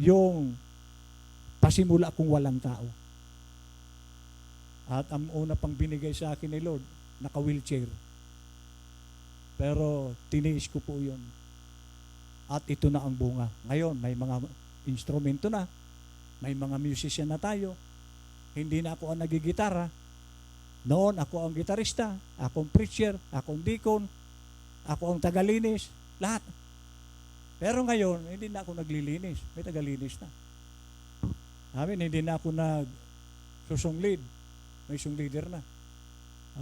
yung pasimula kung walang tao. At ang una pang binigay sa akin ni Lord, naka-wheelchair. Pero tiniis ko po yun. At ito na ang bunga. Ngayon, may mga instrumento na, may mga musician na tayo. Hindi na ako ang nagigitara. Noon, ako ang gitarista, ako ang preacher, ako ang deacon, ako ang tagalinis, lahat. Pero ngayon, hindi na ako naglilinis. May tagalinis na. Amin, hindi na ako nagsusong lead. May song leader na.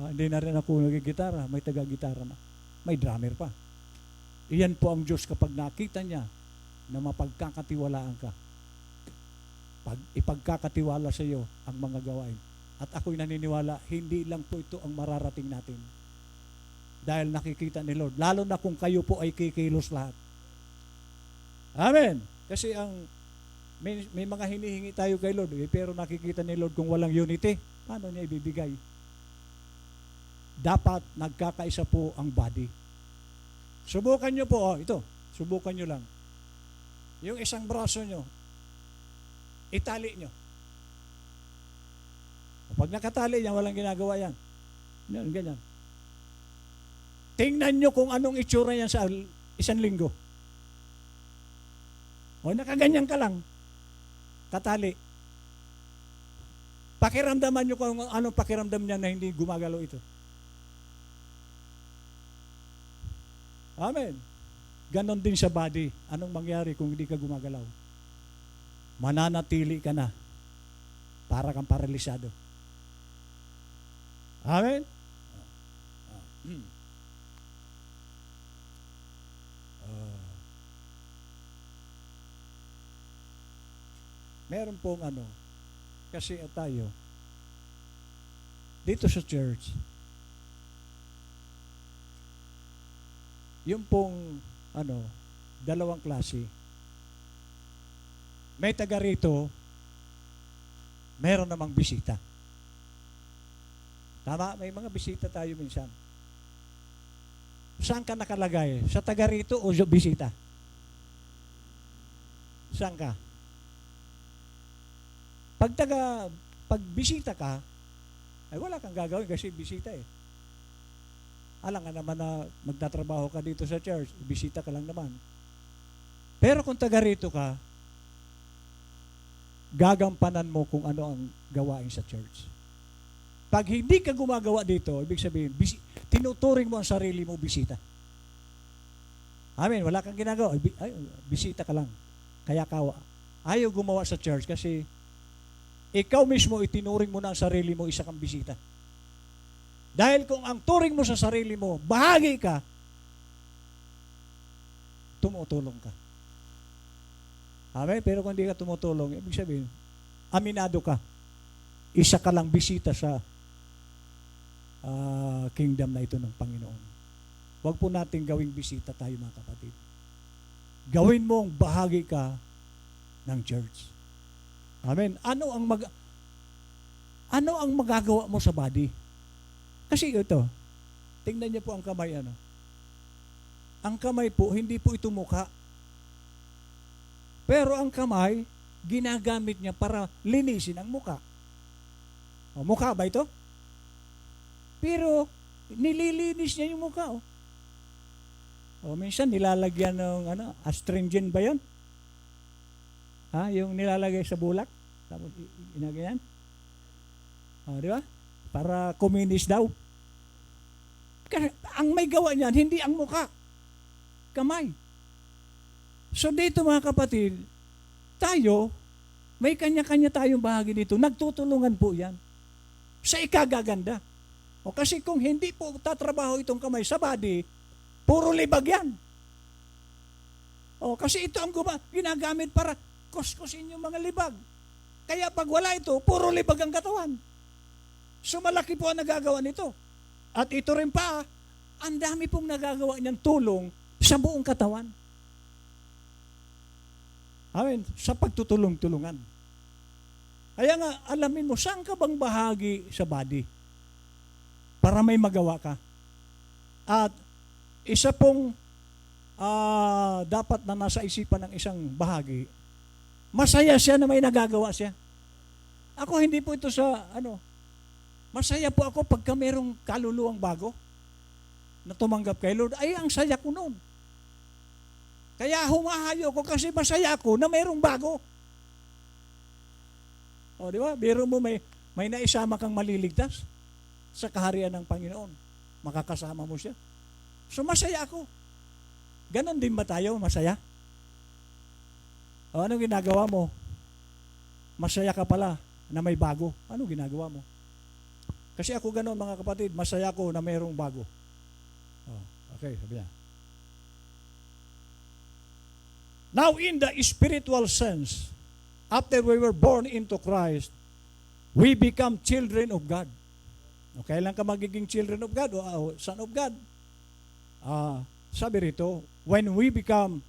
Hindi na rin ako nagigitara. May taga-gitara na. May drummer pa. Iyan po ang Diyos kapag nakita niya na mapagkakatiwalaan ka. Pag ipagkakatiwala sa iyo ang mga gawain. At ako'y naniniwala, hindi lang po ito ang mararating natin. Dahil nakikita ni Lord. Lalo na kung kayo po ay kikilos lahat. Amen. Kasi may mga hinihingi tayo kay Lord, pero nakikita ni Lord kung walang unity, paano niya ibibigay? Dapat nagkakaisa po ang body. Subukan nyo po, ito, subukan nyo lang. Yung isang braso nyo, itali nyo. Pag nakatali yan, walang ginagawa yan. Ganyan. Tingnan nyo kung anong itsura yan sa isang linggo. O nakaganyan ka lang, katali. Pakiramdaman nyo kung anong pakiramdam niya na hindi gumagalaw ito. Amen. Ganon din sa body. Anong mangyari kung hindi ka gumagalaw? Mananatili ka na. Para kang paralisado. Amen? Meron pong kasi tayo, dito sa church, yung pong, dalawang klase. May taga rito, meron namang bisita. Tama? May mga bisita tayo minsan. Saan ka nakalagay? Sa taga rito o sa bisita? Saan ka? Pag bisita ka, ay wala kang gagawin kasi bisita eh. Alam nga naman na magtatrabaho ka dito sa church, bisita ka lang naman. Pero kung taga rito ka, gagampanan mo kung ano ang gawain sa church. Pag hindi ka gumagawa dito, ibig sabihin, tinuturing mo ang sarili mo bisita. Amen, wala kang ginagawa, bisita ka lang. Kaya ayaw gumawa sa church kasi ikaw mismo itinuring mo na ang sarili mo isa kang bisita. Dahil kung ang turing mo sa sarili mo, bahagi ka, tumutulong ka. Amen? Pero kung hindi ka tumutulong, ibig sabihin, aminado ka. Isa ka lang bisita sa kingdom na ito ng Panginoon. Huwag po natin gawing bisita tayo mga kapatid. Gawin mong bahagi ka ng church. Amen. Ano ang magagawa mo sa body? Kasi ito, tingnan niyo po ang kamay Ang kamay po, hindi po ito mukha. Pero ang kamay, ginagamit niya para linisin ang mukha. Mukha ba ito? Pero nililinis niya yung mukha. Minsan nilalagyan ng astringent ba 'yon? Yung nilalagay sa bulak, tapos inaganyan. Di ba? Para kuminis daw. Kasi ang may gawa niyan, hindi ang mukha. Kamay. So dito mga kapatid, tayo, may kanya-kanya tayong bahagi dito. Nagtutulungan po yan. Sa ikagaganda. Kasi kung hindi po tatrabaho itong kamay sa body, puro libag yan. Kasi ito ang ginagamit para kuskusin yung mga libag. Kaya pag wala ito, puro libag ang katawan. So malaki po ang nagagawa nito. At ito rin pa, ang dami pong nagagawa niyang tulong sa buong katawan. Amen. Sa pagtutulong-tulungan. Kaya nga, alamin mo, saan ka bang bahagi sa body? Para may magawa ka. At isa pong dapat na nasa isipan ng isang bahagi, masaya siya na may nagagawa siya. Ako hindi po ito sa masaya po ako pagka merong kaluluwang bago na tumanggap kay Lord. Ay, ang saya ko noon. Kaya humahayo ko kasi masaya ako na merong bago. Di ba? Biro mo may naisama kang maliligtas sa kaharian ng Panginoon. Makakasama mo siya. So masaya ako. Ganon din ba tayo? Masaya? Anong ginagawa mo? Masaya ka pala na may bago. Anong ginagawa mo? Kasi ako ganon mga kapatid, masaya ko na mayroong bago. Okay, sabi niya. Now in the spiritual sense, after we were born into Christ, we become children of God. Kailan ka magiging children of God o son of God? Sabi rito, when we become,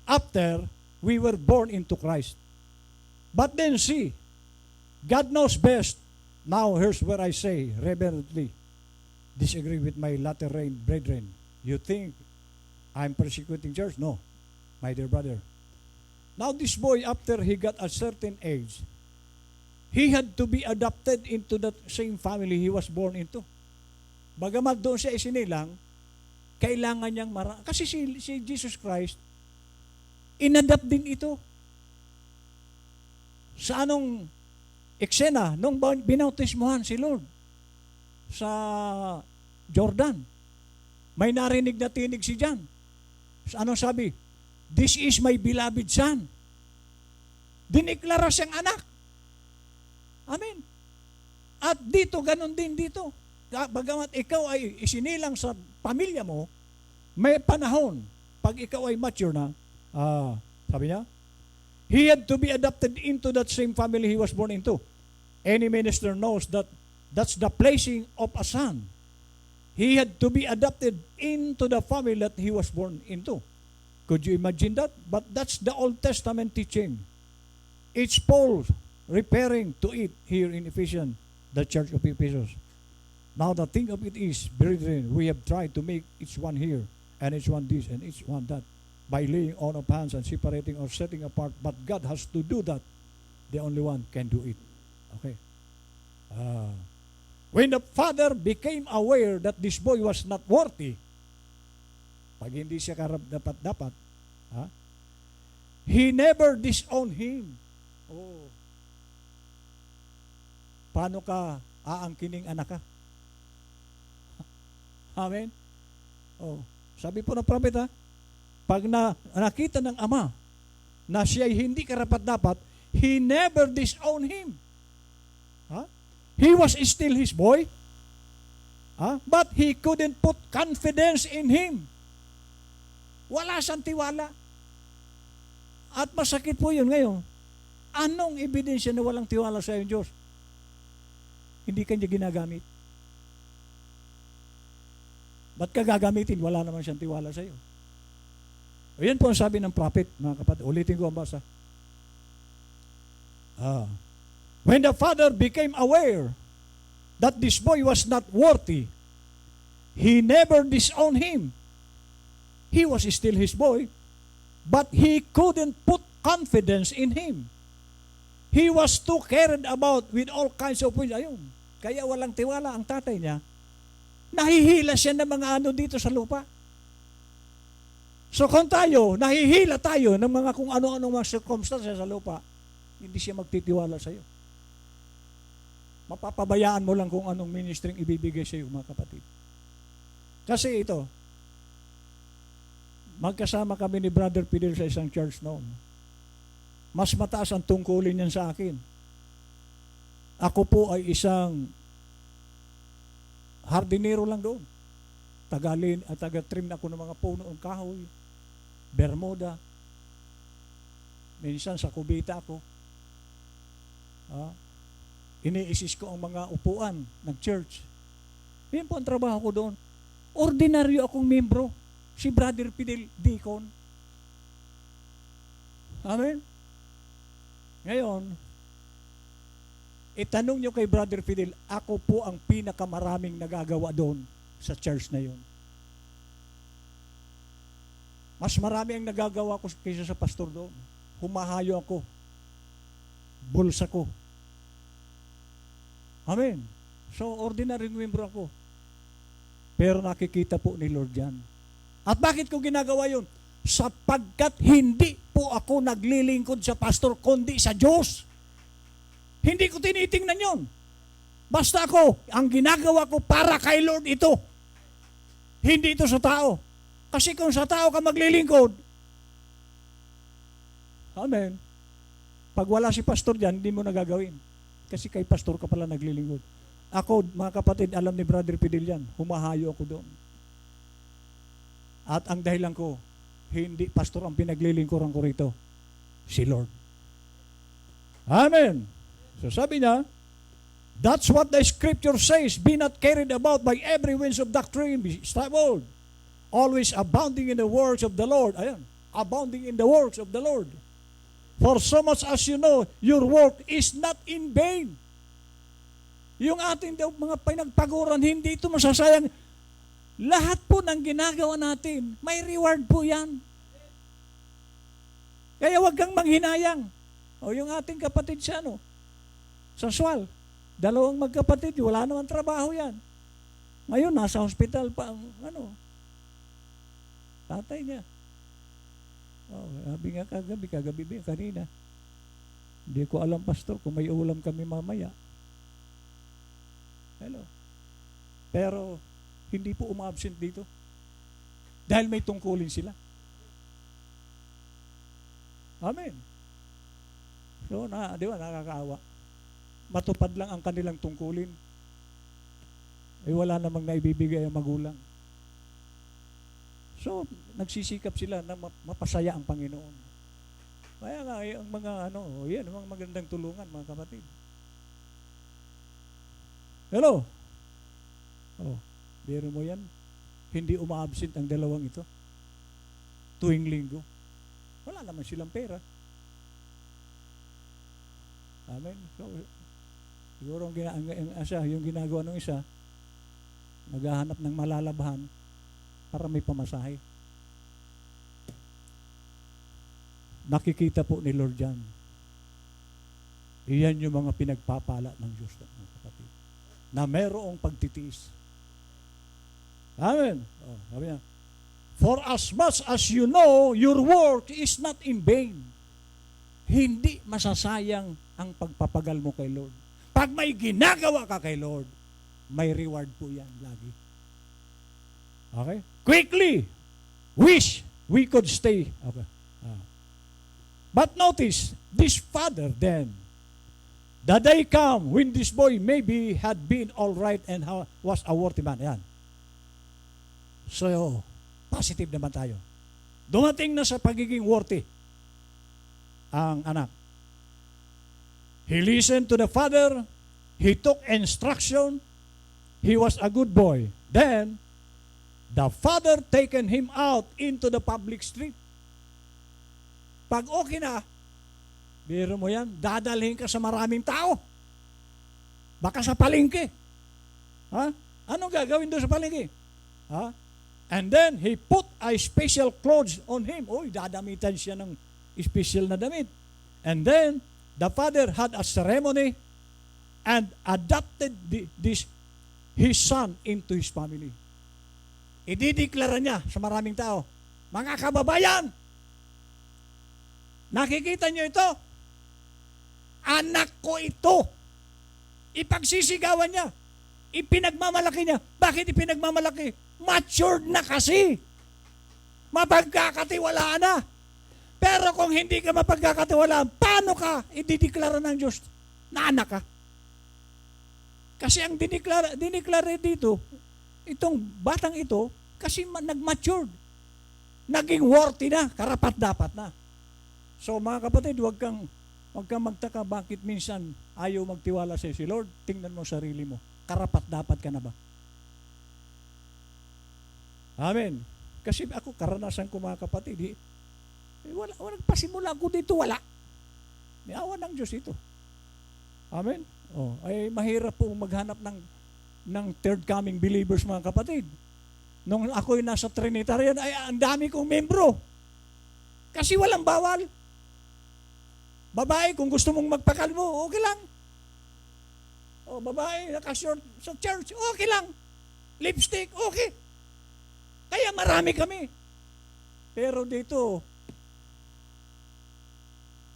after we were born into Christ. But then see, God knows best. Now here's where I say, reverently, disagree with my latter rain brethren. You think I'm persecuting church? No, my dear brother. Now this boy, after he got a certain age, he had to be adopted into that same family he was born into. Bagamat doon siya isinilang, kailangan niyang kasi si Jesus Christ, inadapt din ito. Sa anong eksena, nung binautismuhan si Lord sa Jordan, may narinig na tinig si John. Anong sabi? This is my beloved son. Diniklara siyang anak. Amen. At dito, ganun din dito. bagamat ikaw ay isinilang sa pamilya mo, may panahon, pag ikaw ay mature na, sabi niya, he had to be adopted into that same family he was born into. Any minister knows that that's the placing of a son. He had to be adopted into the family that he was born into. Could you imagine that? But that's the Old Testament teaching. It's Paul referring to it here in Ephesians, the church of Ephesus. Now the thing of it is, brethren, we have tried to make each one here, and each one this, and each one that, by laying on of hands and separating or setting apart. But God has to do that. The only one can do it. Okay. When the father became aware that this boy was not worthy, pag hindi siya dapat, he never disowned him. Oh. Paano ka aangkining anak ka? Amen? Oh. Sabi po ng prophet, pag nakita ng ama na siya ay hindi karapat-dapat, he never disowned him. He was still his boy, but he couldn't put confidence in him. Wala siyang tiwala. At masakit po yun ngayon. Anong ebidensya na walang tiwala sa iyong Diyos? Hindi kanya ginagamit. Ba't ka gagamitin? Wala naman siyang tiwala sa iyo. O yan po ang sabi ng prophet, mga kapatid. Ulitin ko ang basa. When the father became aware that this boy was not worthy, he never disowned him. He was still his boy, but he couldn't put confidence in him. He was too carried about with all kinds of things. Ayun, kaya walang tiwala ang tatay niya. Nahihila siya ng mga ano dito sa lupa. So kung tayo, nahihila tayo ng mga kung ano-anong mga circumstances sa lupa, hindi siya magtitiwala sa iyo. Mapapabayaan mo lang kung anong ministering ibibigay sa iyo, mga kapatid. Kasi ito, magkasama kami ni Brother Fidel sa isang church noon. Mas mataas ang tungkulin niyan sa akin. Ako po ay isang hardinero lang doon. Taga-trim ako ng mga puno ng kahoy, bermuda. Minsan sa kubita ako. Ini-assist ko ang mga upuan ng church. Yan po ang trabaho ko doon. Ordinaryo akong membro. Si Brother Fidel, deacon. Amen? Ngayon, itanong nyo kay Brother Fidel, ako po ang pinakamaraming nagagawa doon sa church na yun. Mas marami ang nagagawa ko kaysa sa pastor doon. Humahayo ako. Bulsa ko. Amen. So, ordinary member ako. Pero nakikita po ni Lord yan. At bakit ko ginagawa yun? Sapagkat hindi po ako naglilingkod sa pastor, kundi sa Diyos. Hindi ko tinitingnan yun. Basta ako, ang ginagawa ko para kay Lord ito. Hindi ito sa tao. Kasi kung sa tao ka maglilingkod, amen, pag wala si pastor dyan, hindi mo nagagawin. Kasi kay pastor ka pala naglilingkod. Ako, mga kapatid, alam ni Brother Fidel yan. Humahayo ako doon. At ang dahilan ko, hindi pastor ang pinaglilingkuran ko rito. Si Lord. Amen. So sabi niya, that's what the scripture says. Be not carried about by every winds of doctrine. Be stable. Always abounding in the works of the Lord. Ayan. Abounding in the works of the Lord. For so much as you know, your work is not in vain. Yung ating mga pinagpaguran, hindi ito masasayang. Lahat po ng ginagawa natin, may reward po yan. Kaya wag kang manghinayang. O yung ating kapatid siya, sa Sual, 2 magkapatid, wala naman trabaho yan. Ngayon, nasa hospital pa ang, tatay niya. Sabi nga kagabi kanina. Hindi ko alam, pastor, kung may ulam kami mamaya. Hello. Pero, hindi po umabsent dito. Dahil may tungkulin sila. Amen. So, di ba, nakakaawa. Matupad lang ang kanilang tungkulin. wala namang naibibigay ang magulang. So, nagsisikap sila na mapasaya ang Panginoon. Kaya nga, ang mga yan, ang mga magandang tulungan, mga kapatid. Hello? Oh, biro mo yan. Hindi umaabsent ang dalawang ito. Tuwing linggo. Wala naman silang pera. Amen. So, siguro yung ginagawa ng isa, naghahanap ng malalabhan para may pamasahe. Nakikita po ni Lord yan. Iyan yung mga pinagpapala ng Diyos, mga kapatid, na merong pagtitiis. Amen. Oh, sabi niya, for as much as you know, your work is not in vain. Hindi masasayang ang pagpapagal mo kay Lord. Pag may ginagawa ka kay Lord, may reward po yan lagi. Okay? Quickly, wish we could stay. Okay. But notice, this father then, the day come when this boy maybe had been all right and was a worthy man. Yan. So, positive naman tayo. Dumating na sa pagiging worthy ang anak. He listened to the father. He took instruction. He was a good boy. Then, the father taken him out into the public street. Pag okay na, biro mo yan, dadalhin ka sa maraming tao. Baka sa palengke. Ha? Anong gagawin doon sa palengke? Ha? And then, he put a special clothes on him. Uy, dadamitan siya ng special na damit. And then, the father had a ceremony and adopted his son into his family. Idideklara niya sa maraming tao, mga kababayan, nakikita niyo ito? Anak ko ito. Ipagsisigawan niya. Ipinagmamalaki niya. Bakit ipinagmamalaki? Matured na kasi. Mapagkakatiwalaan na. Pero kung hindi ka mapagkakatiwalaan, paano ka idideklara ng Diyos na anak ka? Kasi ang dineklara dito, itong batang ito, kasi nag-matured. Naging worthy na, karapat-dapat na. So mga kapatid, huwag kang magtaka bakit minsan ayaw magtiwala sa si Lord. Tingnan mo sarili mo. Karapat-dapat ka na ba? Amen. Kasi ako, karanasan ko mga kapatid, wala pasimula ko dito, wala. May awa ng Diyos ito. Amen. Oh, ay mahirap po maghanap ng third coming believers mga kapatid. Nung ako'y nasa Trinitarian, ay ang dami kong membro. Kasi walang bawal. Babae, kung gusto mong magpakalbo, okay lang. O babae, nakashort sa church, okay lang. Lipstick, okay. Kaya marami kami. Pero dito,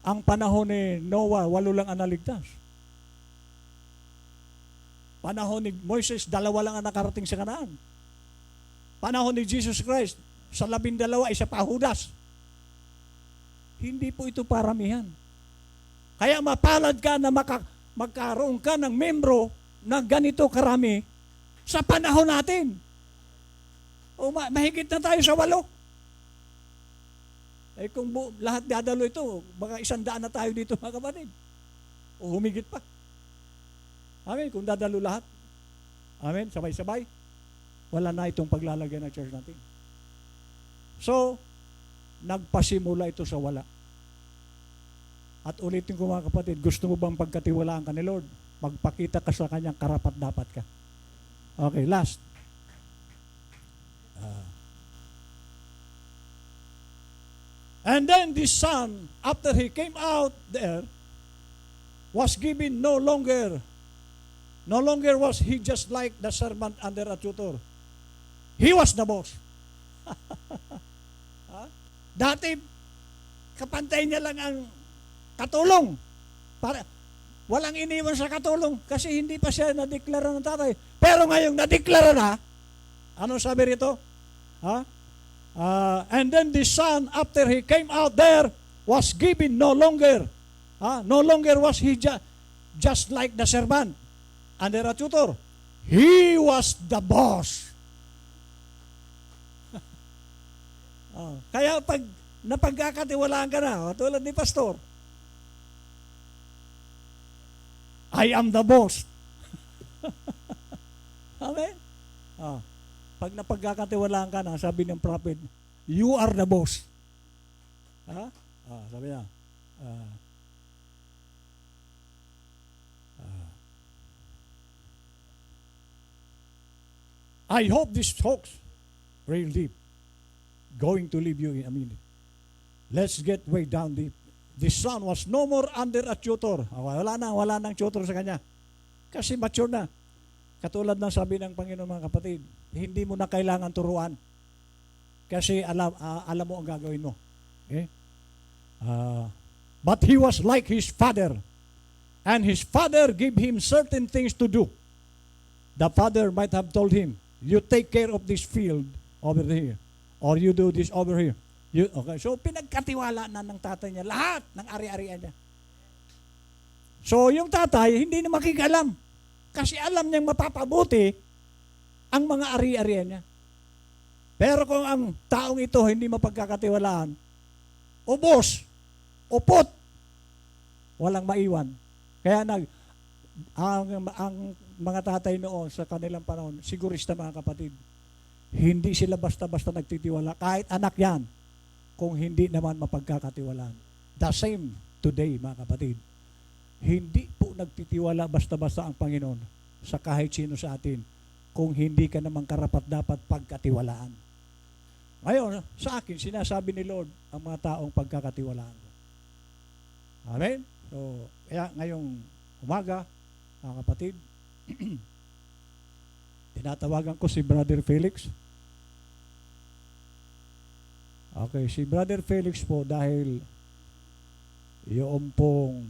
ang panahon ni Noah, 8 lang ang naligtas. Panahon ni Moises, 2 lang ang nakarating sa Kanaan. Panahon ni Jesus Christ, sa 12, isa pa Judas. Hindi po ito paramihan. Kaya mapalad ka na magkaroon ka ng membro na ganito karami sa panahon natin. O mahigit na tayo sa 8. Eh kung lahat dadalo ito, baka 100 na tayo dito mga kapatid. O humigit pa. Amen, kung dadalo lahat. Amen, sabay-sabay. Wala na itong paglalagay ng church natin. So, nagpasimula ito sa wala. At ulitin ko mga kapatid, gusto mo bang pagkatiwalaan ka ni Lord? Magpakita ka sa kanyang karapat-dapat ka. Okay, last. And then this son, after he came out there, was given no longer was he just like the servant under a tutor. He was the boss. Dati, kapantay niya lang ang katulong. Walang iniwan sa katulong kasi hindi pa siya nadeklara ng tatay. Pero ngayong nadeklara na, ano sabi rito? And then the son, after he came out there, was given no longer was he just like the servant under a tutor. He was the boss. Kaya pag napagkakatiwalaan ka na, tulad ni Pastor, I am the boss. Amen? Pag napagkakatiwalaan ka na, sabi ng prophet, you are the boss. Sabi niya, I hope this talks real deep. Going to leave you in a minute. Let's get way down deep. The son was no more under a tutor. Wala nang tutor sa kanya. Kasi mature na. Katulad ng sabi ng Panginoon, mga kapatid, hindi mo na kailangan turuan. Kasi alam mo ang gagawin mo. Okay? But he was like his father. And his father gave him certain things to do. The father might have told him, you take care of this field over here. Or you do this over here. Okay, so pinagkatiwala na ng tatay niya lahat ng ari-arian niya. So yung tatay, hindi na makikialam. Kasi alam niyang mapapabuti ang mga ari-arian niya. Pero kung ang taong ito hindi mapagkakatiwalaan, ubos, upot, walang maiwan. Kaya ang mga tatay noon sa kanilang panahon, sigurista mga kapatid, hindi sila basta-basta nagtitiwala. Kahit anak yan, kung hindi naman mapagkakatiwalaan. The same today, mga kapatid. Hindi po nagtitiwala basta-basta ang Panginoon sa kahit sino sa atin kung hindi ka naman karapat-dapat pagkatiwalaan. Ngayon, sa akin, sinasabi ni Lord ang mga taong pagkakatiwalaan ko. Amen? So, kaya ngayong umaga, mga kapatid, tinatawagan ko si Brother Felix. Okay, si Brother Felix po dahil yung pong